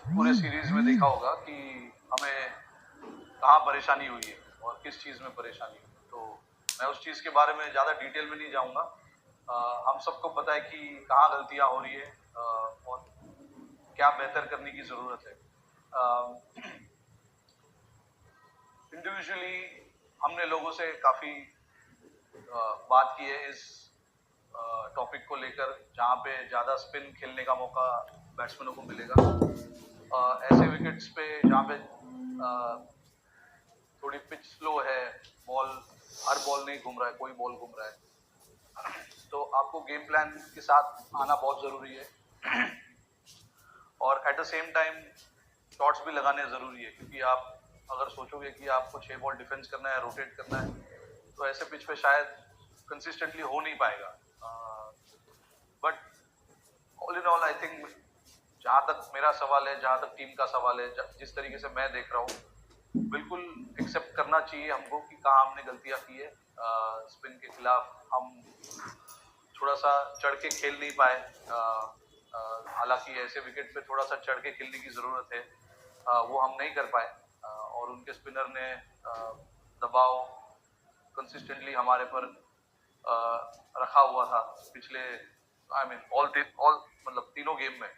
पूरे सीरीज में देखा होगा कि हमें कहाँ परेशानी हुई है और किस चीज़ में परेशानी हुई। तो मैं उस चीज़ के बारे में ज़्यादा डिटेल में नहीं जाऊँगा। हम सबको पता है कि कहाँ गलतियाँ हो रही है और क्या बेहतर करने की ज़रूरत है। इंडिविजुअली हमने लोगों से काफ़ी बात की है इस टॉपिक को लेकर, जहाँ पे ज़्यादा स्पिन खेलने का मौका बैट्समैनों को मिलेगा। ऐसे विकेट्स पे जहाँ पे थोड़ी पिच स्लो है, बॉल हर बॉल नहीं घूम रहा है, कोई बॉल घूम रहा है, तो आपको गेम प्लान के साथ आना बहुत ज़रूरी है। और at the same time shots भी लगाने ज़रूरी है, क्योंकि आप अगर सोचोगे कि आपको 6 बॉल डिफेंस करना है, रोटेट करना है, तो ऐसे पिच पे शायद कंसिस्टेंटली हो नहीं पाएगा। But all in all I think, जहाँ तक मेरा सवाल है, जहाँ तक टीम का सवाल है, जिस तरीके से मैं देख रहा हूँ, बिल्कुल एक्सेप्ट करना चाहिए हमको कि कहाँ हमने गलतियाँ की है। स्पिन के खिलाफ हम थोड़ा सा चढ़ के खेल नहीं पाए। हालांकि ऐसे विकेट पे थोड़ा सा चढ़ के खेलने की ज़रूरत है, वो हम नहीं कर पाए। और उनके स्पिनर ने दबाव कंसिस्टेंटली हमारे पर रखा हुआ था पिछले, आई मीन ऑल मतलब तीनों गेम में।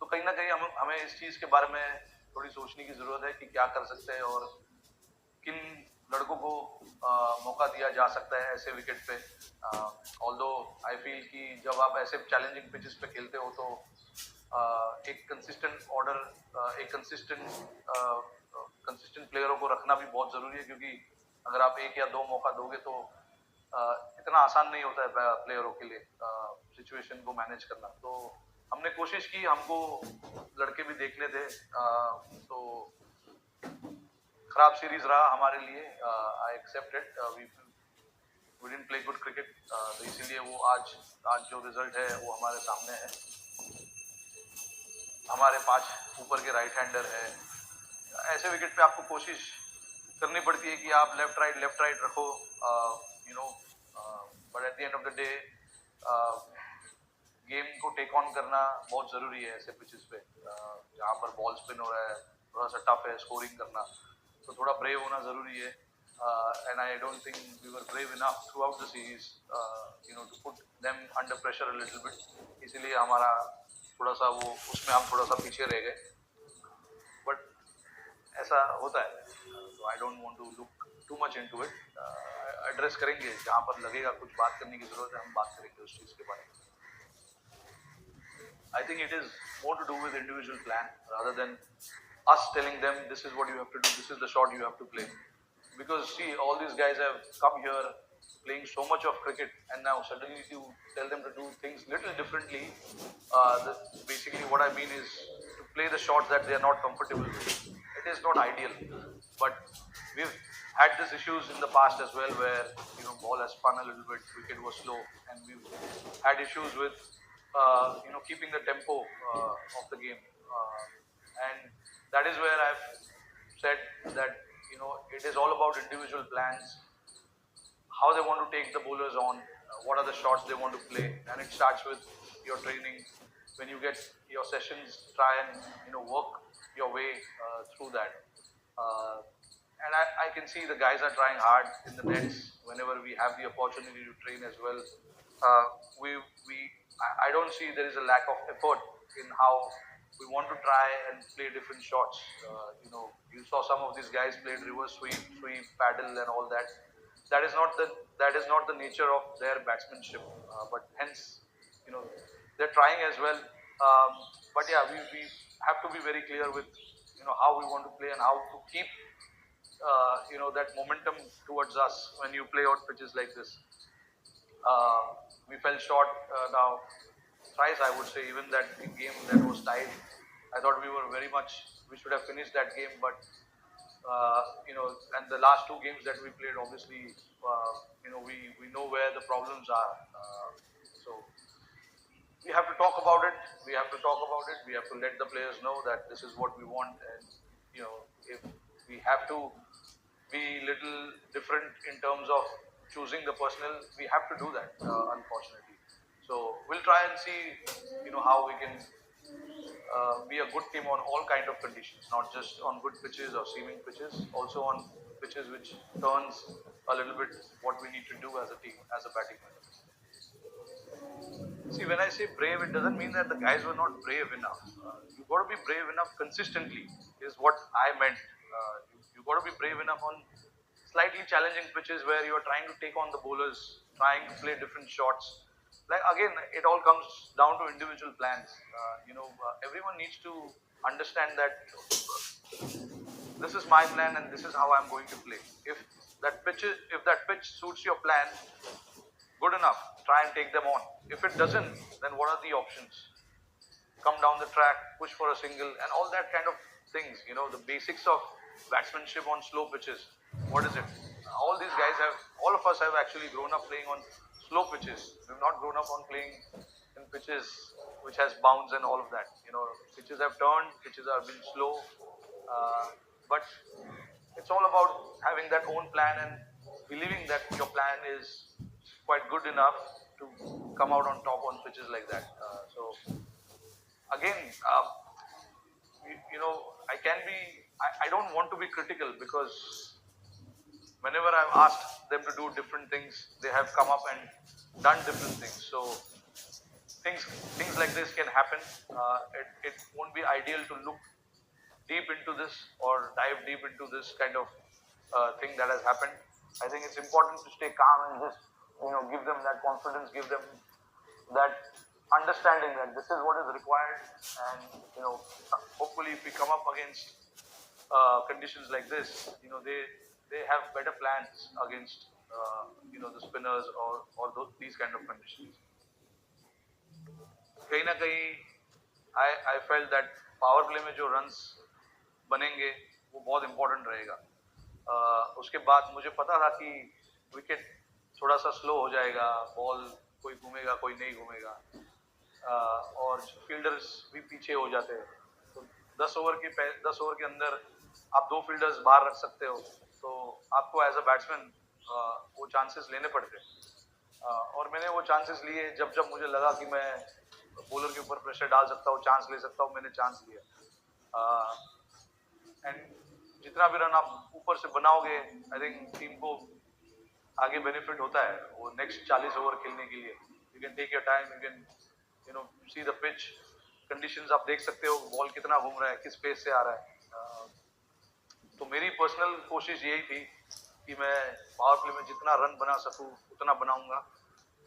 तो कहीं ना कहीं हमें इस चीज़ के बारे में थोड़ी सोचने की ज़रूरत है कि क्या कर सकते हैं और किन लड़कों को मौका दिया जा सकता है ऐसे विकेट पे। ऑल्दो आई फील कि जब आप ऐसे चैलेंजिंग पिचेस पे खेलते हो तो एक कंसिस्टेंट ऑर्डर, एक कंसिस्टेंट प्लेयरों को रखना भी बहुत ज़रूरी है, क्योंकि अगर आप एक या दो मौका दोगे तो इतना आसान नहीं होता है प्लेयरों के लिए सिचुएशन को मैनेज करना। तो हमने कोशिश की, हमको लड़के भी देखने थे। तो खराब सीरीज रहा हमारे लिए, I accept it. We didn't play good cricket, तो इसीलिए वो आज जो रिजल्ट है वो हमारे सामने है। हमारे 5 ऊपर के राइट हैंडर है। ऐसे विकेट पे आपको कोशिश करनी पड़ती है कि आप लेफ्ट राइट रखो, you know. But at the end of the day game को टेक ऑन करना बहुत ज़रूरी है ऐसे पिचेस पे, जहाँ पर बॉल स्पिन हो रहा है, थोड़ा सा टफ है स्कोरिंग करना, तो थोड़ा ब्रेव होना ज़रूरी है। And I don't think we were brave enough throughout the series, to put them under pressure a little bit. इसीलिए हमारा थोड़ा सा वो, उसमें हम थोड़ा सा पीछे रह गए। बट ऐसा होता है, तो I don't want to look too much into it. Address करेंगे जहाँ पर लगेगा कुछ बात करने की ज़रूरत है, हम बात करेंगे उस चीज़ के बारे में। I think it is more to do with individual plan rather than us telling them this is what you have to do, this is the shot you have to play. Because see, all these guys have come here playing so much of cricket, and now suddenly you tell them to do things little differently. Basically, what I mean is to play the shots that they are not comfortable with. It is not ideal, but we've had these issues in the past as well, where ball has spun a little bit, wicket was slow, and we've had issues with keeping the tempo of the game, and that is where I've said that it is all about individual plans, how they want to take the bowlers on, what are the shots they want to play, and it starts with your training. When you get your sessions, try and work your way through that. And I can see the guys are trying hard in the nets whenever we have the opportunity to train as well. I don't see there is a lack of effort in how we want to try and play different shots. You saw some of these guys played reverse sweep, paddle, and all that. That is not the nature of their batsmanship. But hence, they're trying as well. But yeah, we have to be very clear with how we want to play and how to keep that momentum towards us when you play on pitches like this. We fell short now thrice, I would say. Even that game that was tied, I thought we should have finished that game, but and the last two games that we played, obviously, we know where the problems are. So we have to talk about it. We have to talk about it. We have to let the players know that this is what we want, and if we have to be little different in terms of choosing the personnel, we have to do that, unfortunately. So we'll try and see how we can be a good team on all kind of conditions, not just on good pitches or seaming pitches, also on pitches which turns a little bit what we need to do as a team, as a batting unit. See, when I say brave, it doesn't mean that the guys were not brave enough. You got to be brave enough consistently, is what I meant. You got to be brave enough on slightly challenging pitches where you are trying to take on the bowlers, trying to play different shots. Like again, it all comes down to individual plans. Everyone needs to understand that this is my plan and this is how I'm going to play. If that pitch suits your plan, good enough. Try and take them on. If it doesn't, then what are the options? Come down the track, push for a single, and all that kind of things. The basics of batsmanship on slow pitches. What is it? All these guys all of us have actually grown up playing on slow pitches. We've not grown up on playing in pitches which has bounce and all of that. Pitches have turned, pitches have been slow, but it's all about having that own plan and believing that your plan is quite good enough to come out on top on pitches like that. So again, I don't want to be critical because whenever I've asked them to do different things, they have come up and done different things. So things like this can happen. It won't be ideal to look deep into this or dive deep into this kind of thing that has happened. I think it's important to stay calm and just give them that confidence, give them that understanding that this is what is required, and hopefully if we come up against conditions like this, they have better plans against the spinners or these kind of conditions. कहीं ना कहीं I felt that power play में जो runs बनेंगे वो बहुत important रहेगा. उसके बाद मुझे पता था कि विकेट थोड़ा सा स्लो हो जाएगा, बॉल कोई घूमेगा कोई नहीं घूमेगा, और फील्डर्स भी पीछे हो जाते हैं. तो 10 ओवर के अंदर आप 2 फील्डर्स बाहर रख सकते हो, तो आपको एज अ बैट्समैन वो चांसेस लेने पड़ते हैं. और मैंने वो चांसेस लिए. जब मुझे लगा कि मैं बॉलर के ऊपर प्रेशर डाल सकता हूँ, चांस ले सकता हूँ, मैंने चांस लिया. एंड जितना भी रन आप ऊपर से बनाओगे, आई थिंक टीम को आगे बेनिफिट होता है वो नेक्स्ट 40 ओवर खेलने के लिए. You can take your time, you can see the pitch conditions. आप देख सकते हो बॉल कितना घूम रहा है, किस पेस से आ रहा है. तो मेरी पर्सनल कोशिश यही थी कि मैं पावर प्ले में जितना रन बना सकूं उतना बनाऊंगा.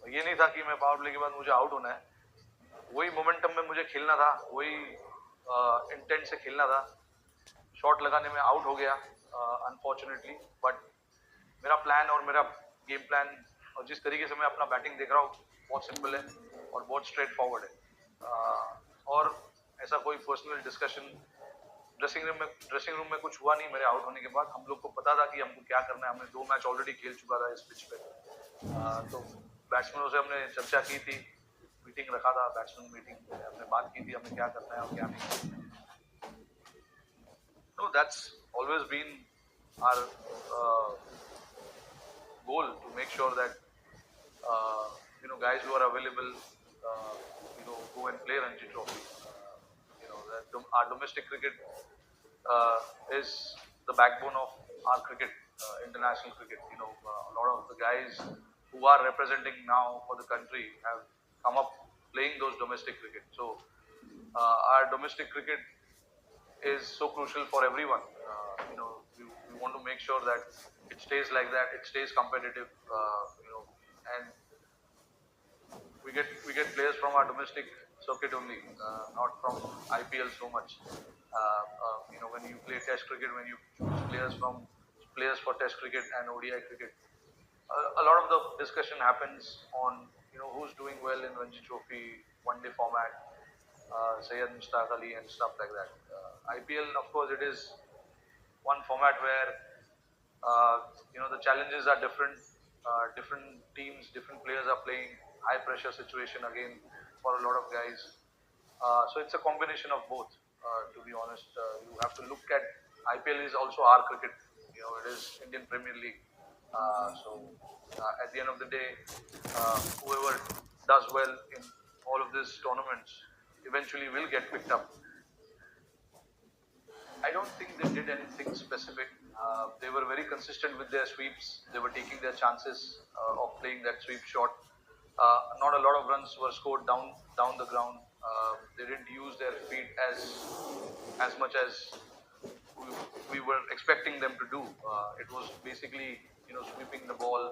ये नहीं था कि मैं पावर प्ले के बाद मुझे आउट होना है. वही मोमेंटम में मुझे खेलना था, वही इंटेंट से खेलना था. शॉट लगाने में आउट हो गया अनफॉर्चुनेटली, बट मेरा प्लान और मेरा गेम प्लान और जिस तरीके से मैं अपना बैटिंग देख रहा हूँ बहुत सिंपल है और बहुत स्ट्रेट फॉरवर्ड है. और ऐसा कोई पर्सनल डिस्कशन ड्रेसिंग रूम में कुछ हुआ नहीं मेरे आउट होने के बाद. हम लोग को पता था कि हमको क्या करना है. हमने 2 मैच ऑलरेडी खेल चुका था इस पिच पे. तो बैट्समैनों से हमने चर्चा की थी, मीटिंग रखा था, बैट्समैन मीटिंग. हमने बात की थी हमें क्या करना है और क्या नहीं. No, that's always been our goal to make sure that guys who are available go and play Ranji Trophy. Our domestic cricket is the backbone of our cricket, international cricket. A lot of the guys who are representing now for the country have come up playing those domestic cricket. So our domestic cricket is so crucial for everyone. We want to make sure that it stays like that, it stays competitive, and we get players from our domestic circuit only, not from IPL so much. When you play Test cricket, when you choose players for Test cricket and ODI cricket, a lot of the discussion happens on who's doing well in Ranji Trophy, one-day format, Syed Mushtaq Ali and stuff like that. IPL, of course, it is one format where the challenges are different. Different teams, different players are playing. High pressure situation again for a lot of guys. So it's a combination of both. To be honest, you have to look at IPL is also our cricket. It is Indian Premier League. At the end of the day, whoever does well in all of these tournaments eventually will get picked up did anything specific. They were very consistent with their sweeps. They were taking their chances of playing that sweep shot. Not a lot of runs were scored down the ground. They didn't use their feet as much as we were expecting them to do. It was basically, sweeping the ball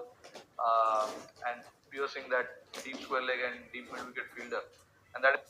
and piercing that deep square leg and deep mid wicket fielder, and that